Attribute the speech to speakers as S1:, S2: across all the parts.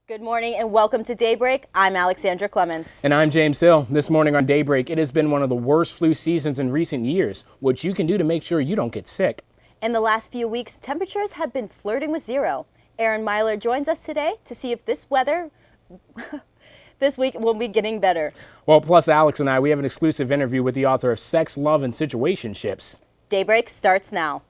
S1: Good morning and welcome to Daybreak. I'm Alexandra Clements.
S2: And I'm James Hill. This morning on Daybreak, it has been one of the worst flu seasons in recent years. What you can do to make sure you don't get sick.
S1: In the last few weeks, temperatures have been flirting with zero. Aaron Myler joins us today to see if this weather this week will be getting better.
S2: Well, plus Alex and I, we have an exclusive interview with the author of Sex, Love, and Situationships.
S1: Daybreak starts now.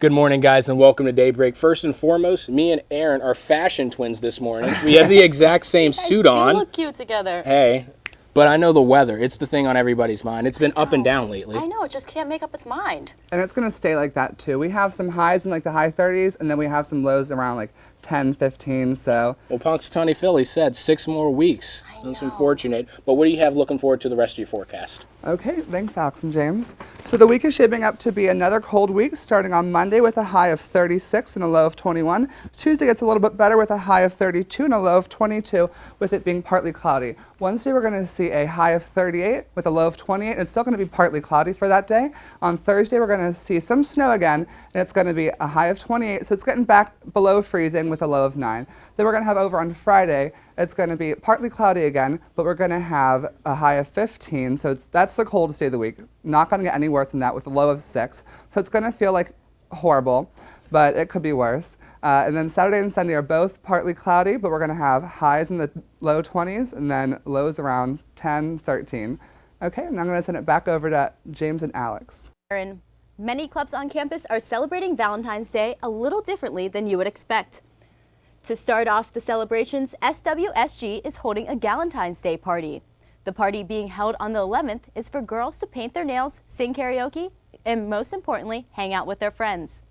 S2: Good morning, guys, and welcome to Daybreak. First and foremost, me and Aaron are fashion twins this morning. We have the exact same suit on.
S1: You look cute together.
S2: Hey, but I know the weather. It's the thing on everybody's mind. It's been up and down lately.
S1: I know, it just can't make up its mind.
S3: And it's going to stay like that, too. We have some highs in, like, the high 30s, and then we have some lows around, like, 10, 15, so.
S2: Well, Punxsutawney Philly said 6 more weeks. That's unfortunate. But what do you have looking forward to the rest of your forecast?
S3: Okay, thanks, Alex and James. So the week is shaping up to be another cold week, starting on Monday with a high of 36 and a low of 21. Tuesday gets a little bit better with a high of 32 and a low of 22, with it being partly cloudy. Wednesday, we're going to see a high of 38 with a low of 28. It's still going to be partly cloudy for that day. On Thursday, we're going to see some snow again, and it's going to be a high of 28, so it's getting back below freezing with a low of 9. Then we're going to have over on Friday, it's going to be partly cloudy again, but we're going to have a high of 15, so that's the coldest day of the week. Not going to get any worse than that with a low of 6. So it's going to feel like horrible, but it could be worse. And then Saturday and Sunday are both partly cloudy, but we're going to have highs in the low 20s and then lows around 10, 13. Okay, and I'm going to send it back over to James and Alex.
S1: Aaron, many clubs on campus are celebrating Valentine's Day a little differently than you would expect. To start off the celebrations, SWSG is holding a Galentine's Day party. The party being held on the 11th is for girls to paint their nails, sing karaoke, and most importantly, hang out with their friends.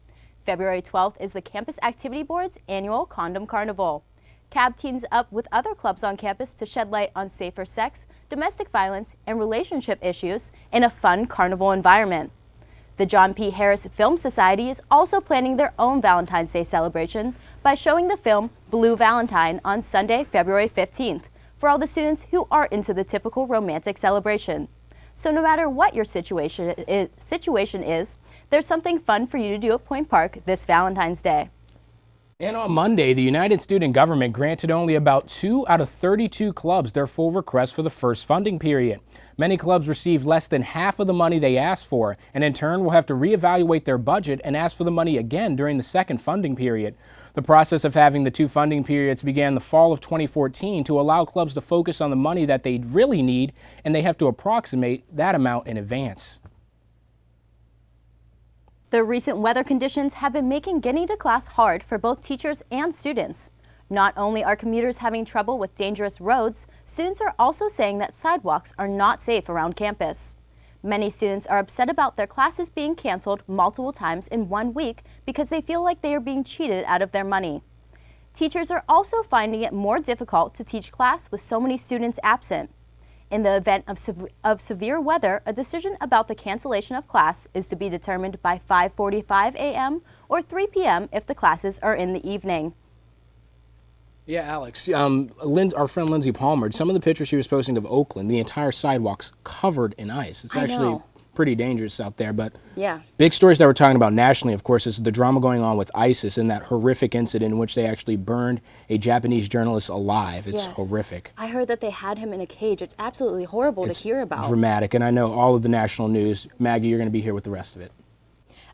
S1: February 12th is the Campus Activity Board's annual Condom Carnival. CAB teams up with other clubs on campus to shed light on safer sex, domestic violence, and relationship issues in a fun carnival environment. The John P. Harris Film Society is also planning their own Valentine's Day celebration by showing the film Blue Valentine on Sunday, February 15th, for all the students who are into the typical romantic celebration. So no matter what your situation is, there's something fun for you to do at Point Park this Valentine's Day.
S2: And on Monday, the United Student Government granted only about 2 out of 32 clubs their full request for the first funding period. Many clubs received less than half of the money they asked for, and in turn will have to reevaluate their budget and ask for the money again during the second funding period. The process of having the 2 funding periods began the fall of 2014 to allow clubs to focus on the money that they really need, and they have to approximate that amount in advance.
S1: The recent weather conditions have been making getting to class hard for both teachers and students. Not only are commuters having trouble with dangerous roads, students are also saying that sidewalks are not safe around campus. Many students are upset about their classes being canceled multiple times in 1 week because they feel like they are being cheated out of their money. Teachers are also finding it more difficult to teach class with so many students absent. In the event of severe weather, a decision about the cancellation of class is to be determined by 5:45 a.m. or 3 p.m. if the classes are in the evening.
S2: Yeah, Alex, our friend Lindsay Palmer, some of the pictures she was posting of Oakland, the entire sidewalk's covered in ice. It's actually pretty dangerous out there, but
S1: yeah.
S2: Big stories that we're talking about nationally, of course, is the drama going on with ISIS and that horrific incident in which they actually burned a Japanese journalist alive. It's horrific.
S1: I heard that they had him in a cage. It's absolutely horrible to hear about.
S2: Dramatic, and I know all of the national news. Maggie, you're going to be here with the rest of it.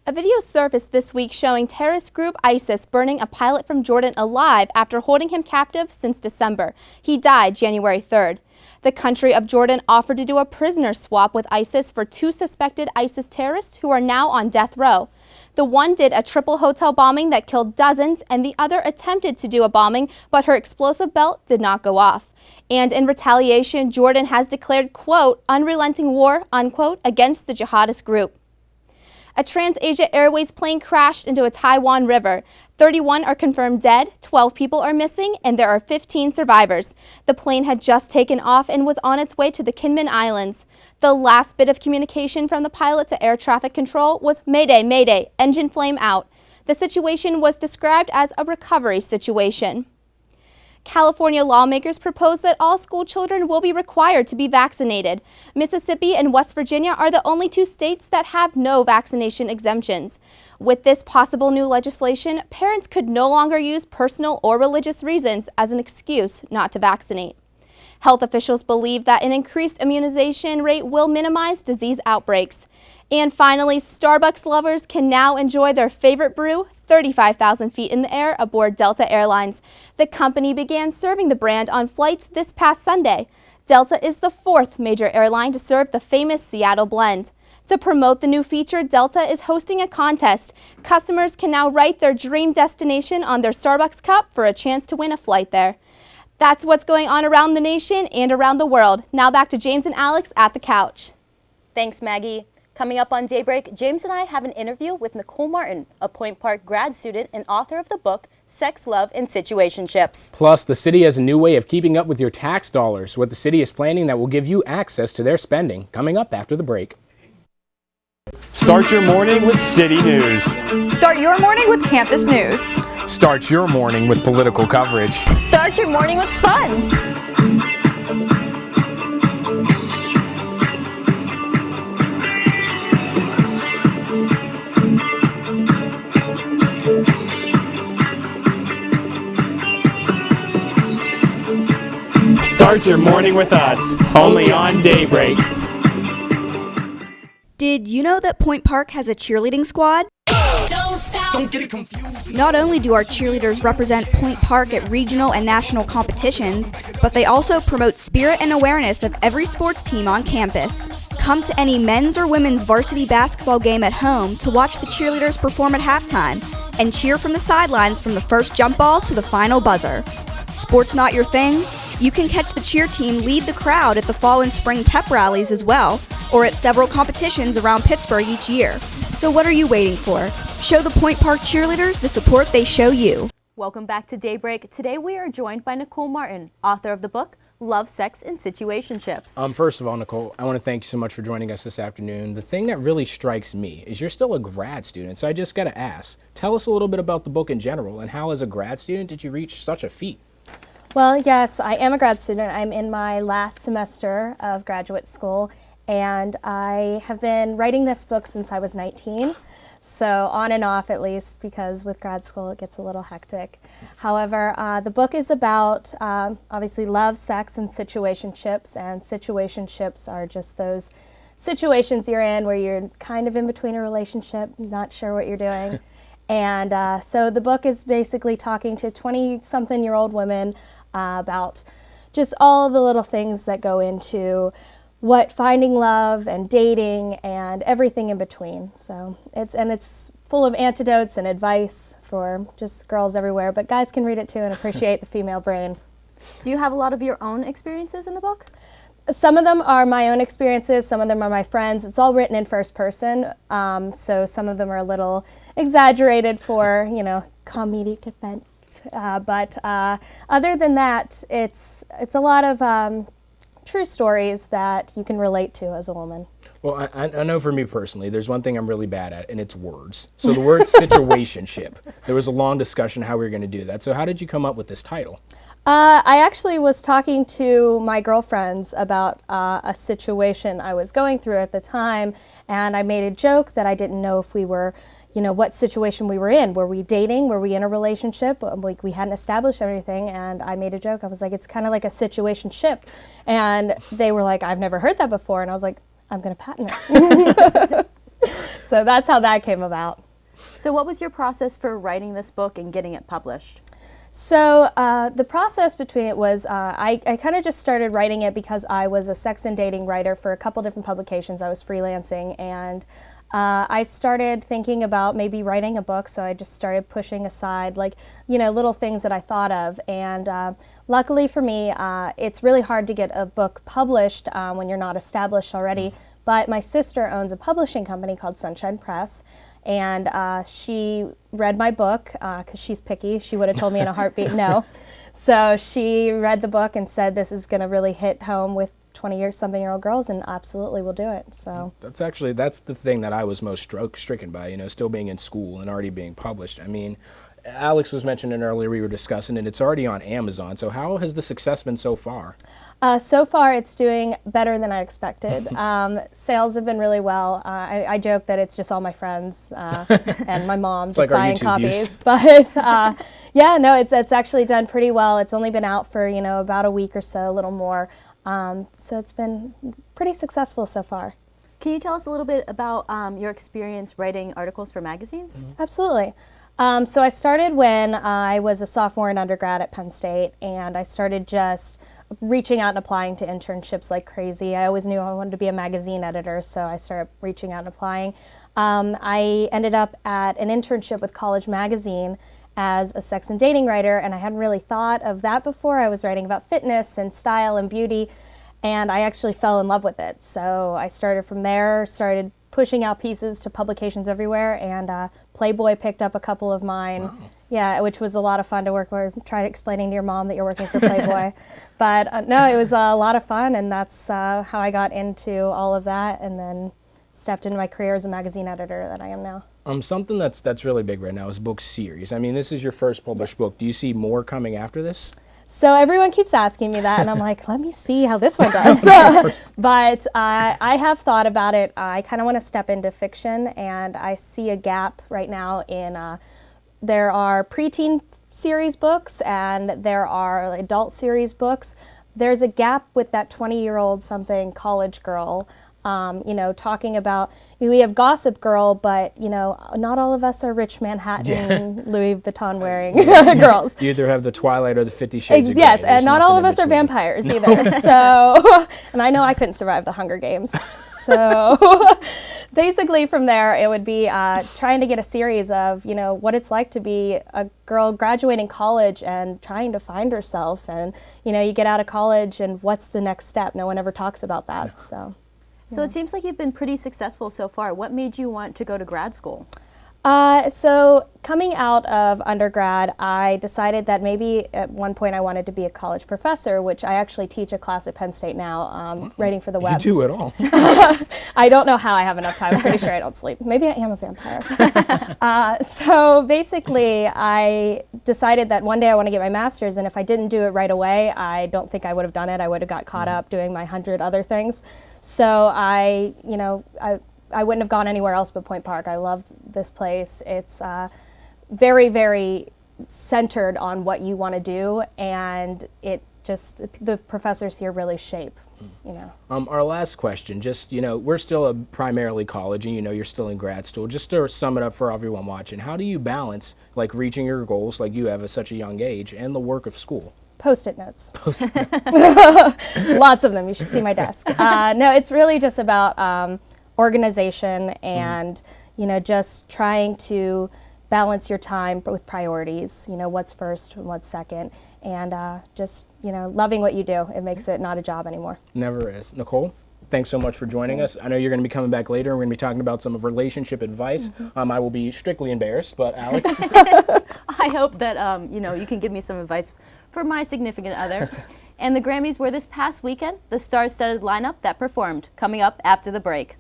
S4: A video surfaced this week showing terrorist group ISIS burning a pilot from Jordan alive after holding him captive since December. He died January 3rd. The country of Jordan offered to do a prisoner swap with ISIS for 2 suspected ISIS terrorists who are now on death row. The one did a triple hotel bombing that killed dozens, and the other attempted to do a bombing, but her explosive belt did not go off. And in retaliation, Jordan has declared, quote, unrelenting war, unquote, against the jihadist group. A TransAsia Airways plane crashed into a Taiwan river. 31 are confirmed dead, 12 people are missing, and there are 15 survivors. The plane had just taken off and was on its way to the Kinmen Islands. The last bit of communication from the pilot to air traffic control was "Mayday, Mayday, engine flame out." The situation was described as a recovery situation. California lawmakers propose that all school children will be required to be vaccinated. Mississippi and West Virginia are the only two states that have no vaccination exemptions. With this possible new legislation, parents could no longer use personal or religious reasons as an excuse not to vaccinate. Health officials believe that an increased immunization rate will minimize disease outbreaks. And finally, Starbucks lovers can now enjoy their favorite brew 35,000 feet in the air aboard Delta Airlines. The company began serving the brand on flights this past Sunday. Delta is the fourth major airline to serve the famous Seattle blend. To promote the new feature, Delta is hosting a contest. Customers can now write their dream destination on their Starbucks cup for a chance to win a flight there. That's what's going on around the nation and around the world. Now back to James and Alex at the couch.
S1: Thanks, Maggie. Coming up on Daybreak, James and I have an interview with Nicole Martin, a Point Park grad student and author of the book Sex, Love, and Situationships.
S2: Plus, the city has a new way of keeping up with your tax dollars. What the city is planning that will give you access to their spending. Coming up after the break.
S5: Start your morning with City News.
S6: Start your morning with campus news.
S2: Start your morning with political coverage.
S6: Start your morning with fun.
S5: Start your morning with us, only on Daybreak.
S7: Did you know that Point Park has a cheerleading squad?
S8: Don't stop. Don't get it confused.
S7: Not only do our cheerleaders represent Point Park at regional and national competitions, but they also promote spirit and awareness of every sports team on campus. Come to any men's or women's varsity basketball game at home to watch the cheerleaders perform at halftime and cheer from the sidelines from the first jump ball to the final buzzer. Sports not your thing? You can catch the cheer team lead the crowd at the fall and spring pep rallies as well, or at several competitions around Pittsburgh each year. So what are you waiting for? Show the Point Park cheerleaders the support they show you.
S1: Welcome back to Daybreak. Today we are joined by Nicole Martin, author of the book Love, Sex, and Situationships.
S2: First of all, Nicole, I want to thank you so much for joining us this afternoon. The thing that really strikes me is you're still a grad student, so I just got to ask, tell us a little bit about the book in general and how as a grad student did you reach such a feat?
S9: Well, yes, I am a grad student. I'm in my last semester of graduate school, and I have been writing this book since I was 19, so on and off at least, because with grad school it gets a little hectic. However, the book is about obviously love, sex, and situationships, and situationships are just those situations you're in where you're kind of in between a relationship, not sure what you're doing. And so the book is basically talking to 20-something-year-old women about just all the little things that go into what finding love and dating and everything in between. So it's full of antidotes and advice for just girls everywhere, but guys can read it too and appreciate the female brain.
S1: Do you have a lot of your own experiences in the book?
S9: Some of them are my own experiences, some of them are my friends. It's all written in first person, so some of them are a little exaggerated for, comedic effect. But other than that, it's a lot of true stories that you can relate to as a woman.
S2: Well, I know for me personally, there's one thing I'm really bad at, and it's words. So the word situationship, there was a long discussion how we were going to do that. So how did you come up with this title?
S9: I actually was talking to my girlfriends about a situation I was going through at the time, and I made a joke that I didn't know if we were, what situation we were in. Were we dating? Were we in a relationship? Like, we hadn't established everything, and I made a joke. I was like, it's kind of like a situationship. And they were like, I've never heard that before. And I was like, I'm going to patent it. So that's how that came about.
S1: So what was your process for writing this book and getting it published?
S9: So the process between it was I kind of just started writing it because I was a sex and dating writer for a couple different publications. I was freelancing, and I started thinking about maybe writing a book, so I just started pushing aside little things that I thought of. And luckily for me, it's really hard to get a book published when you're not established already. But my sister owns a publishing company called Sunshine Press, and she read my book because she's picky. She would have told me in a heartbeat no. So she read the book and said, this is going to really hit home with 20-something-year-old girls, and absolutely will do it. So
S2: that's the thing that I was most stricken by, you know, still being in school and already being published. I mean, Alex was mentioning earlier, we were discussing, and it's already on Amazon. So how has the success been so far?
S9: So far, it's doing better than I expected. Sales have been really well. I joke that it's just all my friends and my mom just
S2: like
S9: buying
S2: copies.
S9: views. But yeah, no, it's actually done pretty well. It's only been out for, you know, about a week or so, a little more. So it's been pretty successful so far.
S1: Can you tell us a little bit about your experience writing articles for magazines?
S9: Absolutely. So I started when I was a sophomore in undergrad at Penn State, and I started just reaching out and applying to internships like crazy. I always knew I wanted to be a magazine editor, so I started reaching out and applying. I ended up at an internship with College Magazine as a sex and dating writer, and I hadn't really thought of that before. I was writing about fitness and style and beauty, and I actually fell in love with it. So I started from there, started pushing out pieces to publications everywhere, and Playboy picked up a couple of mine. Wow. Yeah, which was a lot of fun to work with. Try explaining to your mom that you're working for Playboy. But no, it was a lot of fun, and that's how I got into all of that, and then stepped into my career as a magazine editor that I am now.
S2: Something that's really big right now is book series. I mean, this is your first published book. Do you see more coming after this?
S9: So everyone keeps asking me that, and I'm like, let me see how this one does. But I have thought about it. I kind of want to step into fiction, and I see a gap right now in there are preteen series books and there are adult series books. There's a gap with that 20-year-old something college girl. You know, talking about, we have Gossip Girl, but, you know, not all of us are rich Manhattan, Louis Vuitton wearing girls.
S2: You either have the Twilight or the 50 Shades of Grey.
S9: Yes, and not all of us are vampires either. So, and I know I couldn't survive the Hunger Games. So, basically from there, it would be trying to get a series of, you know, what it's like to be a girl graduating college and trying to find herself. And, you know, you get out of college and what's the next step? No one ever talks about that, so.
S1: So it seems like you've been pretty successful so far. What made you want to go to grad school?
S9: So coming out of undergrad, I decided that maybe at one point I wanted to be a college professor, which I actually teach a class at Penn State now, writing for the web.
S2: You do it all.
S9: I don't know how I have enough time. I'm pretty sure I don't sleep. Maybe I am a vampire. So basically, I decided that one day I want to get my master's, and if I didn't do it right away, I don't think I would have done it. I would have got caught up doing my 100 other things. So I wouldn't have gone anywhere else but Point Park. I love this place. It's very, very centered on what you want to do, and it just, the professors here really shape, you know.
S2: Our last question, just, you know, we're still a primarily college, and you know you're still in grad school. Just to sum it up for everyone watching, how do you balance like reaching your goals like you have at such a young age and the work of school?
S9: Post-it notes. Post-it notes. Lots of them. You should see my desk. No, it's really just about organization and, you know, just trying to balance your time with priorities, you know, what's first and what's second, and just, you know, loving what you do. It makes it not a job anymore. Never is.
S2: Nicole, thanks so much for joining us. I know you're going to be coming back later, and we're going to be talking about some relationship advice. I will be strictly embarrassed, but Alex?
S1: I hope that, you know, you can give me some advice for my significant other. And the Grammys were this past weekend, the star-studded lineup that performed, coming up after the break.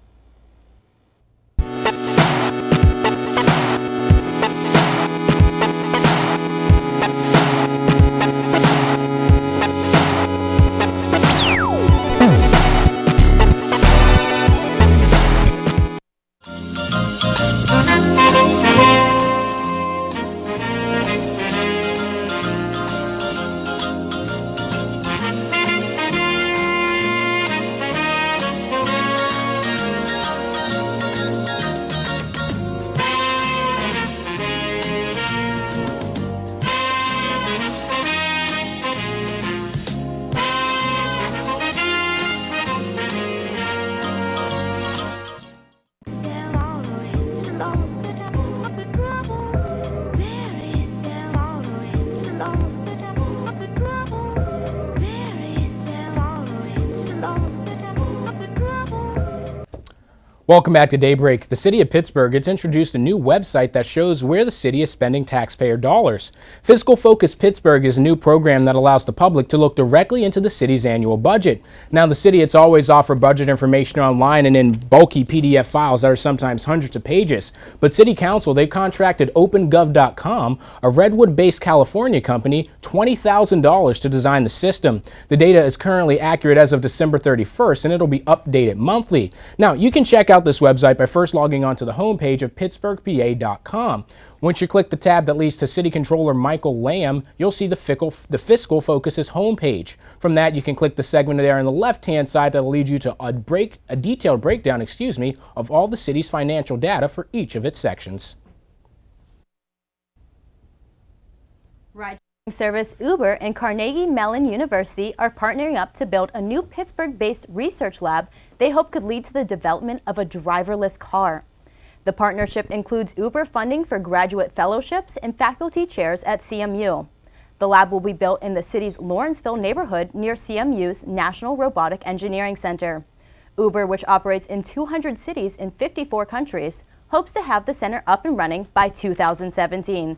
S2: Welcome back to Daybreak. The city of Pittsburgh has introduced a new website that shows where the city is spending taxpayer dollars. Fiscal Focus Pittsburgh is a new program that allows the public to look directly into the city's annual budget. Now, the city has always offered budget information online and in bulky PDF files that are sometimes hundreds of pages. But City Council, they've contracted OpenGov.com, a Redwood-based California company, $20,000 to design the system. The data is currently accurate as of December 31st, and it'll be updated monthly. Now, you can check out this website by first logging onto the homepage of pittsburghpa.com. Once you click the tab that leads to City Controller Michael Lamb, you'll see the Fiscal Focus's homepage. From that, you can click the segment there on the left-hand side that'll lead you to a detailed breakdown, of all the city's financial data for each of its sections.
S1: Ride service Uber and Carnegie Mellon University are partnering up to build a new Pittsburgh-based research lab they hope could lead to the development of a driverless car. The partnership includes Uber funding for graduate fellowships and faculty chairs at CMU. The lab will be built in the city's Lawrenceville neighborhood near CMU's National Robotic Engineering Center. Uber, which operates in 200 cities in 54 countries, hopes to have the center up and running by 2017.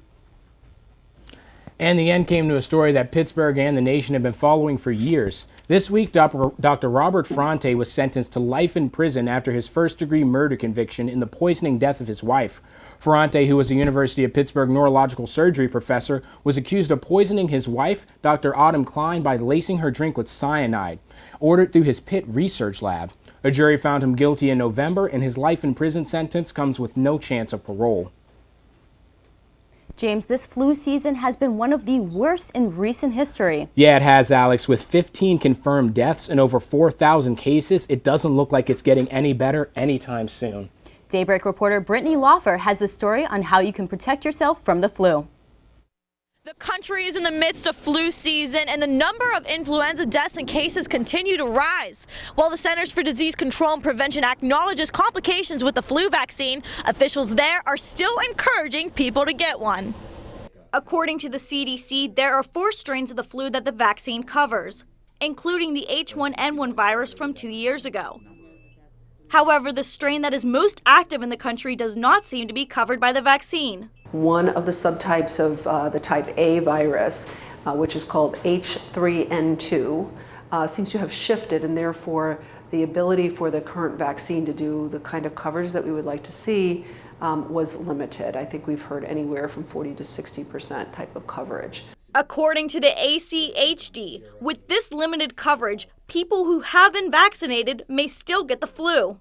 S2: And the end came to a story that Pittsburgh and the nation have been following for years. This week, Dr. Robert Ferrante was sentenced to life in prison after his first-degree murder conviction in the poisoning death of his wife. Ferrante, who was a University of Pittsburgh neurological surgery professor, was accused of poisoning his wife, Dr. Autumn Klein, by lacing her drink with cyanide, ordered through his Pitt research lab. A jury found him guilty in November, and his life in prison sentence comes with no chance of parole.
S1: James, this flu season has been one of the worst in recent history.
S2: Yeah, it has, Alex. With 15 confirmed deaths and over 4,000 cases, it doesn't look like it's getting any better anytime soon.
S1: Daybreak reporter Brittany Laufer has the story on how you can protect yourself from the flu.
S10: The country is in the midst of flu season, and the number of influenza deaths and cases continue to rise. While the Centers for Disease Control and Prevention acknowledges complications with the flu vaccine, officials there are still encouraging people to get one.
S11: According to the CDC, there are 4 strains of the flu that the vaccine covers, including the H1N1 virus from 2 years ago. However, the strain that is most active in the country does not seem to be covered by the vaccine.
S12: One of the subtypes of the type A virus, which is called H3N2, seems to have shifted, and therefore the ability for the current vaccine to do the kind of coverage that we would like to see was limited. I think we've heard anywhere from 40 to 60% type of coverage.
S11: According to the ACHD, with this limited coverage, people who have been vaccinated may still get the flu.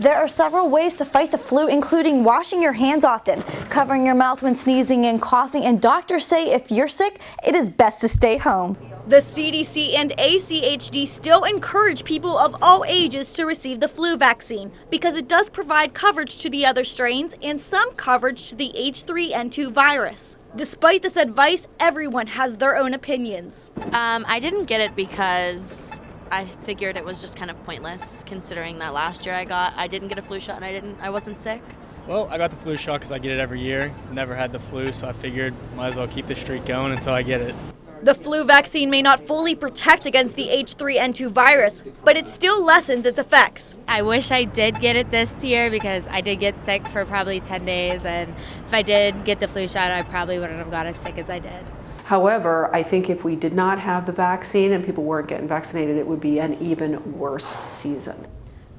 S13: There are several ways to fight the flu, including washing your hands often, covering your mouth when sneezing and coughing, and doctors say if you're sick, it is best to stay home.
S11: The CDC and ACHD still encourage people of all ages to receive the flu vaccine because it does provide coverage to the other strains and some coverage to the H3N2 virus. Despite this advice, everyone has their own opinions.
S14: I didn't get it because I figured it was just kind of pointless, considering that last year I didn't get a flu shot and I wasn't sick.
S15: Well, I got the flu shot because I get it every year. Never had the flu, so I figured might as well keep the streak going until I get it.
S11: The flu vaccine may not fully protect against the H3N2 virus, but it still lessens its effects.
S16: I wish I did get it this year because I did get sick for probably 10 days, and if I did get the flu shot, I probably wouldn't have got as sick as I did.
S12: However, I think if we did not have the vaccine and people weren't getting vaccinated, it would be an even worse season.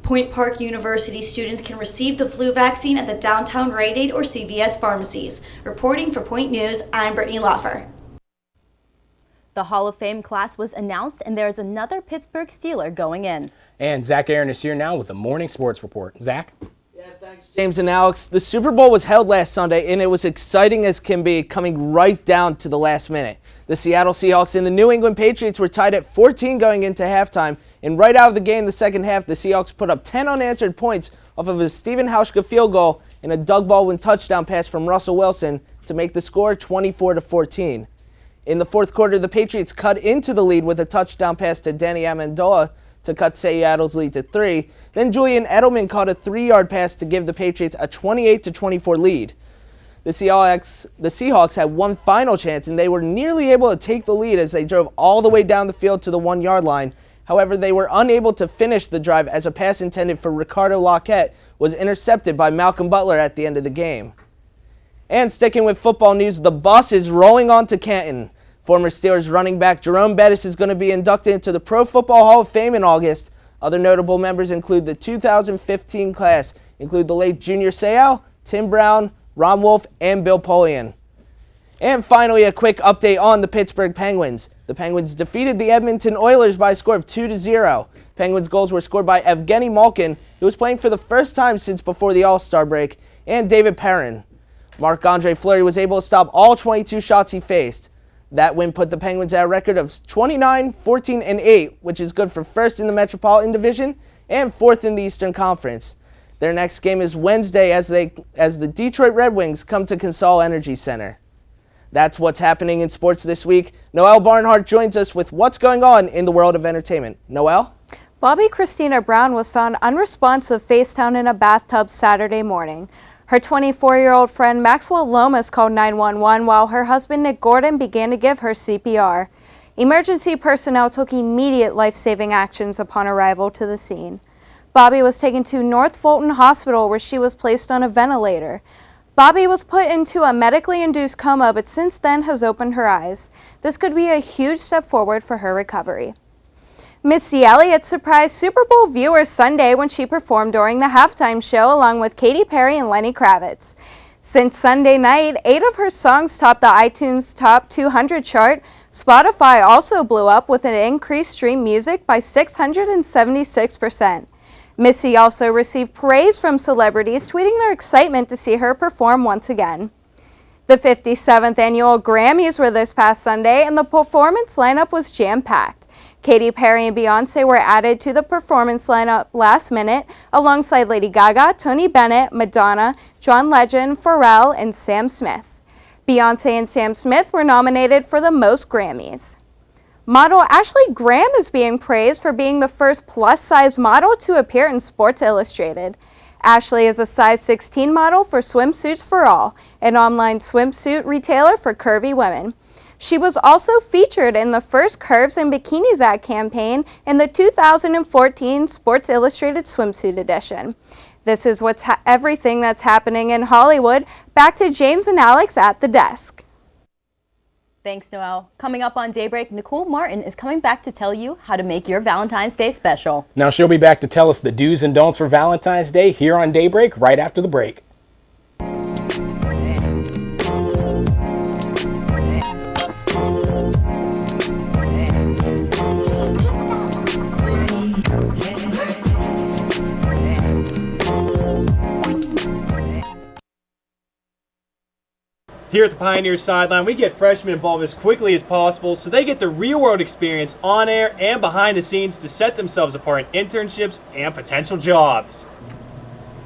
S11: Point Park University students can receive the flu vaccine at the downtown Rite Aid or CVS pharmacies. Reporting for Point News, I'm Brittany Laufer.
S1: The Hall of Fame class was announced, and there's another Pittsburgh Steeler going in.
S2: And Zach Aaron is here now with a morning sports report. Zach?
S17: Yeah, thanks, James and Alex. The Super Bowl was held last Sunday, and it was exciting as can be, coming right down to the last minute. The Seattle Seahawks and the New England Patriots were tied at 14 going into halftime, and right out of the game the second half, the Seahawks put up 10 unanswered points off of a Stephen Hauschka field goal and a Doug Baldwin touchdown pass from Russell Wilson to make the score 24-14. In the fourth quarter, the Patriots cut into the lead with a touchdown pass to Danny Amendola to cut Seattle's lead to 3. Then Julian Edelman caught a 3-yard pass to give the Patriots a 28-24 lead. The Seahawks had one final chance, and they were nearly able to take the lead as they drove all the way down the field to the 1-yard line. However, they were unable to finish the drive as a pass intended for Ricardo Lockette was intercepted by Malcolm Butler at the end of the game. And sticking with football news, the bus is rolling on to Canton. Former Steelers running back Jerome Bettis is going to be inducted into the Pro Football Hall of Fame in August. Other notable members include the 2015 class, include the late Junior Seau, Tim Brown, Ron Wolf, and Bill Polian. And finally, a quick update on the Pittsburgh Penguins. The Penguins defeated the Edmonton Oilers by a score of 2-0. Penguins goals were scored by Evgeny Malkin, who was playing for the first time since before the All-Star break, and David Perrin. Marc-Andre Fleury was able to stop all 22 shots he faced. That win put the Penguins at a record of 29, 14, and 8, which is good for first in the Metropolitan Division and fourth in the Eastern Conference. Their next game is Wednesday as the Detroit Red Wings come to Consol Energy Center. That's what's happening in sports this week. Noelle Barnhart joins us with what's going on in the world of entertainment. Noelle?
S18: Bobby Christina Brown was found unresponsive face down in a bathtub Saturday morning. Her 24-year-old friend Maxwell Lomas called 911 while her husband Nick Gordon began to give her CPR. Emergency personnel took immediate life-saving actions upon arrival to the scene. Bobby was taken to North Fulton Hospital where she was placed on a ventilator. Bobby was put into a medically induced coma but since then has opened her eyes. This could be a huge step forward for her recovery. Missy Elliott surprised Super Bowl viewers Sunday when she performed during the halftime show along with Katy Perry and Lenny Kravitz. Since Sunday night, 8 of her songs topped the iTunes Top 200 chart. Spotify also blew up with an increased stream music by 676%. Missy also received praise from celebrities tweeting their excitement to see her perform once again. The 57th annual Grammys were this past Sunday and the performance lineup was jam-packed. Katy Perry and Beyoncé were added to the performance lineup last minute alongside Lady Gaga, Tony Bennett, Madonna, John Legend, Pharrell, and Sam Smith. Beyoncé and Sam Smith were nominated for the most Grammys. Model Ashley Graham is being praised for being the first plus-size model to appear in Sports Illustrated. Ashley is a size 16 model for Swimsuits for All, an online swimsuit retailer for curvy women. She was also featured in the first Curves and Bikinis ad campaign in the 2014 Sports Illustrated Swimsuit edition. This is everything that's happening in Hollywood. Back to James and Alex at the desk.
S1: Thanks, Noelle. Coming up on Daybreak, Nicole Martin is coming back to tell you how to make your Valentine's Day special.
S2: Now she'll be back to tell us the do's and don'ts for Valentine's Day here on Daybreak right after the break.
S5: Here at the Pioneer Sideline, we get freshmen involved as quickly as possible so they get the real-world experience on air and behind the scenes to set themselves apart in internships and potential jobs.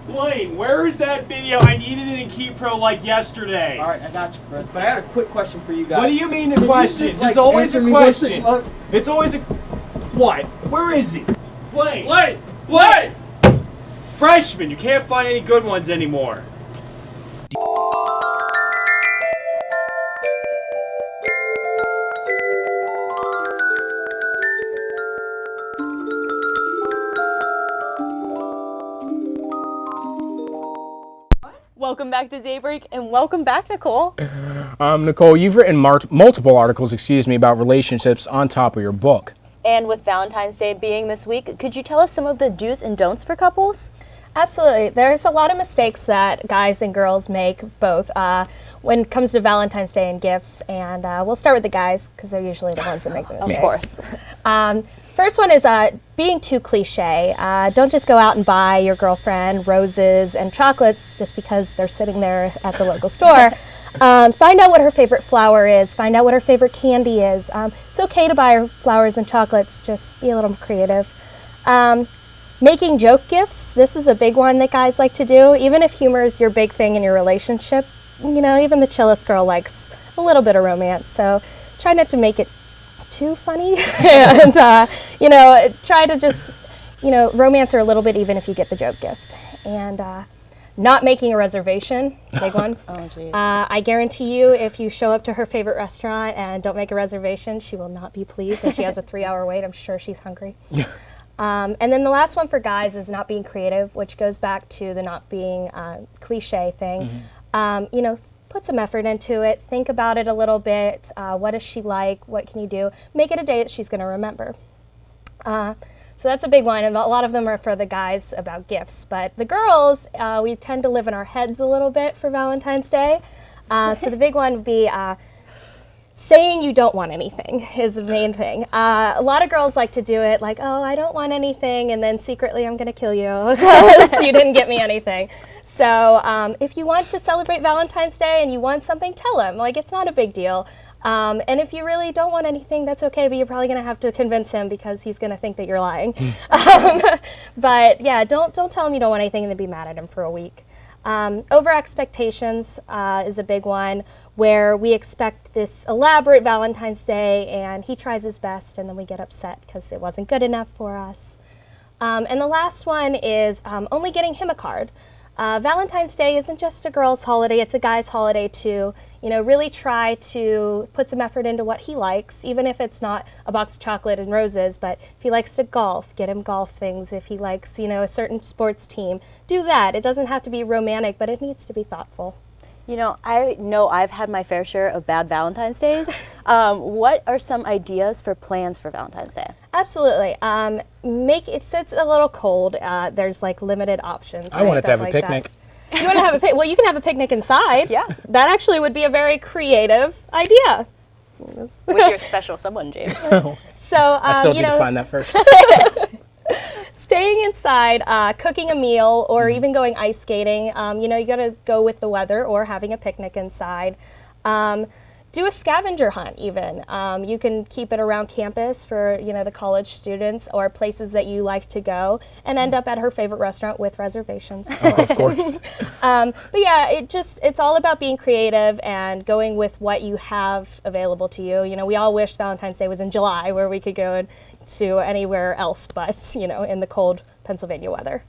S5: Blaine, where is that video? I needed it in KeyPro like yesterday.
S17: All right, I got you, Chris. But I had a quick question for you guys.
S5: What do you mean the questions? It's always a question. It's always a... What? Where is he? Blaine! Blaine! Blaine! Freshman, you can't find any good ones anymore.
S1: Welcome back to Daybreak and welcome back, Nicole.
S2: Nicole, you've written multiple articles, about relationships on top of your book.
S1: And with Valentine's Day being this week, could you tell us some of the do's and don'ts for couples?
S9: Absolutely. There's a lot of mistakes that guys and girls make both when it comes to Valentine's Day and gifts. And we'll start with the guys because they're usually the ones that make the mistakes.
S1: Of course.
S9: First one is being too cliche. Don't just go out and buy your girlfriend roses and chocolates just because they're sitting there at the local store. Find out what her favorite flower is. Find out what her favorite candy is. It's okay to buy her flowers and chocolates. Just be a little creative. Making joke gifts. This is a big one that guys like to do. Even if humor is your big thing in your relationship, even the chillest girl likes a little bit of romance. So try not to make it too funny and try to just romance her a little bit even if you get the joke gift. And not making a reservation, big one.
S1: Oh, geez.
S9: I guarantee you if you show up to her favorite restaurant and don't make a reservation, she will not be pleased. If she has a 3-hour wait, I'm sure she's hungry. And then the last one for guys is not being creative, which goes back to the not being cliche thing. You know, put some effort into it. Think about it a little bit. What does she like? What can you do? Make it a day that she's going to remember. So that's a big one, and a lot of them are for the guys about gifts. But the girls, we tend to live in our heads a little bit for Valentine's Day. So the big one would be saying you don't want anything is the main thing. A lot of girls like to do it like, oh, I don't want anything, and then secretly I'm going to kill you because you didn't get me anything. So if you want to celebrate Valentine's Day and you want something, tell them. Like, it's not a big deal. And if you really don't want anything, that's okay, but you're probably going to have to convince him because he's going to think that you're lying. But yeah, don't tell him you don't want anything and then be mad at him for a week. Over expectations is a big one, where we expect this elaborate Valentine's Day and he tries his best and then we get upset because it wasn't good enough for us. And the last one is only getting him a card. Valentine's Day isn't just a girl's holiday, it's a guy's holiday too. You know, really try to put some effort into what he likes, even if it's not a box of chocolate and roses, but if he likes to golf, get him golf things. If he likes, you know, a certain sports team, do that. It doesn't have to be romantic, but it needs to be thoughtful.
S1: You know I've had my fair share of bad Valentine's Days. What are some ideas for plans for Valentine's Day?
S9: Absolutely. It's a little cold. There's like limited options.
S2: I wanted to have a picnic.
S9: You want to have a picnic? Well, you can have a picnic inside.
S1: Yeah.
S9: That actually would be a very creative idea.
S1: With your special someone, James.
S9: So
S2: I still need to find that first.
S9: Staying inside, cooking a meal, or even going ice skating. You know, you got to go with the weather, or having a picnic inside. Do a scavenger hunt even. You can keep it around campus for, you know, the college students or places that you like to go, and end up at her favorite restaurant with reservations.
S2: Of course.
S9: But yeah, it's all about being creative and going with what you have available to you. You know, we all wish Valentine's Day was in July where we could go to anywhere else but, you know, in the cold Pennsylvania weather.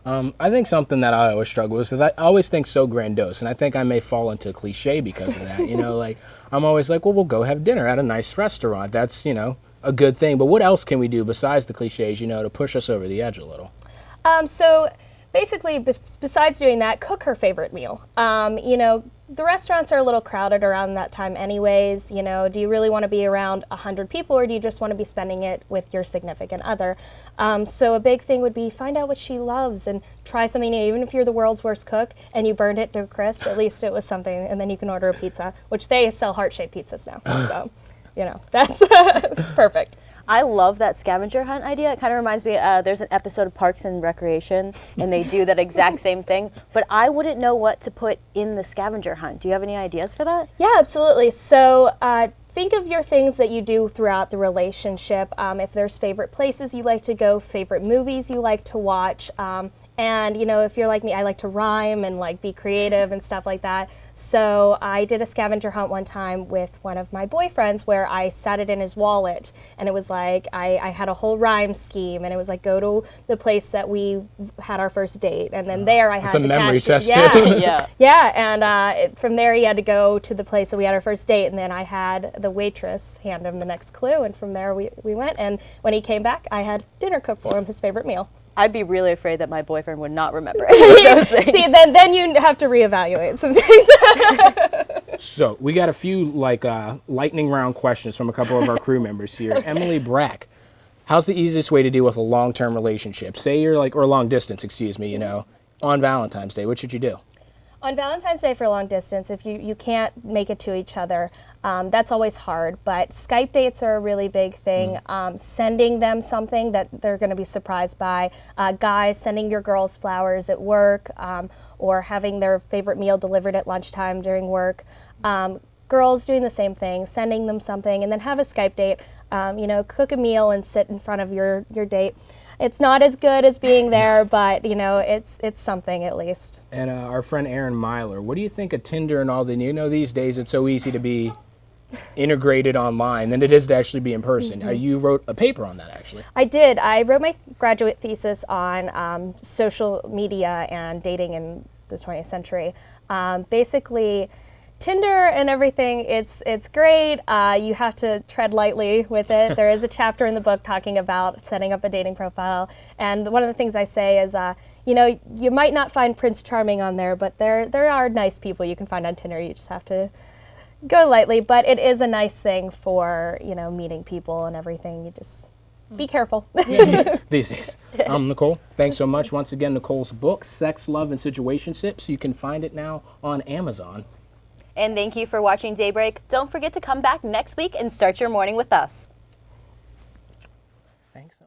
S2: I think something that I always struggle with is that I always think so grandiose, and I think I may fall into cliche because of that. You know, like, I'm always like, well, we'll go have dinner at a nice restaurant. That's, you know, a good thing. But what else can we do besides the cliches, you know, to push us over the edge a little?
S9: So basically, besides doing that, cook her favorite meal. You know, the restaurants are a little crowded around that time anyways. You know, do you really want to be around 100 people, or do you just want to be spending it with your significant other? So a big thing would be find out what she loves and try something new. Even if you're the world's worst cook and you burned it to a crisp, at least it was something, and then you can order a pizza, which they sell heart-shaped pizzas now. So, you know, that's perfect.
S1: I love that scavenger hunt idea. It kind of reminds me, there's an episode of Parks and Recreation, and they do that exact same thing. But I wouldn't know what to put in the scavenger hunt. Do you have any ideas for that?
S9: Yeah, absolutely. So think of your things that you do throughout the relationship. If there's favorite places you like to go, favorite movies you like to watch. And, you know, if you're like me, I like to rhyme and like be creative and stuff like that. So I did a scavenger hunt one time with one of my boyfriends where I sat it in his wallet, and it was like I had a whole rhyme scheme, and it was like go to the place that we had our first date, and then there I had
S2: It's a memory test
S9: yeah,
S2: too.
S9: yeah, and from there he had to go to the place that we had our first date, and then I had the waitress hand him the next clue, and from there we went, and when he came back I had dinner cooked for him, his favorite meal.
S1: I'd be really afraid that my boyfriend would not remember any of those things.
S9: See, then you have to reevaluate some things.
S2: So we got a few like lightning round questions from a couple of our crew members here. Emily Brack, how's the easiest way to deal with a long-term relationship? Say you're like, or long distance, excuse me, you know, on Valentine's Day, what should you do?
S9: On Valentine's Day for long distance, if you can't make it to each other, that's always hard. But Skype dates are a really big thing. Sending them something that they're going to be surprised by. Guys, sending your girls flowers at work, or having their favorite meal delivered at lunchtime during work. Girls doing the same thing, sending them something, and then have a Skype date. You know, cook a meal and sit in front of your date. It's not as good as being there, but, you know, it's something at least.
S2: And our friend Aaron Myler, what do you think of Tinder and all the, you know, these days it's so easy to be integrated online than it is to actually be in person. You wrote a paper on that, actually.
S9: I did. I wrote my graduate thesis on social media and dating in the 20th century. Basically, Tinder and everything, it's great. You have to tread lightly with it. There is a chapter in the book talking about setting up a dating profile. And one of the things I say is, you know, you might not find Prince Charming on there, but there are nice people you can find on Tinder. You just have to go lightly. But it is a nice thing for, you know, meeting people and everything. You just be careful.
S2: These days. Nicole, thanks so much. Once again, Nicole's book, Sex, Love, and Situationships. You can find it now on Amazon.
S1: And thank you for watching Daybreak. Don't forget to come back next week and start your morning with us.
S2: Thanks.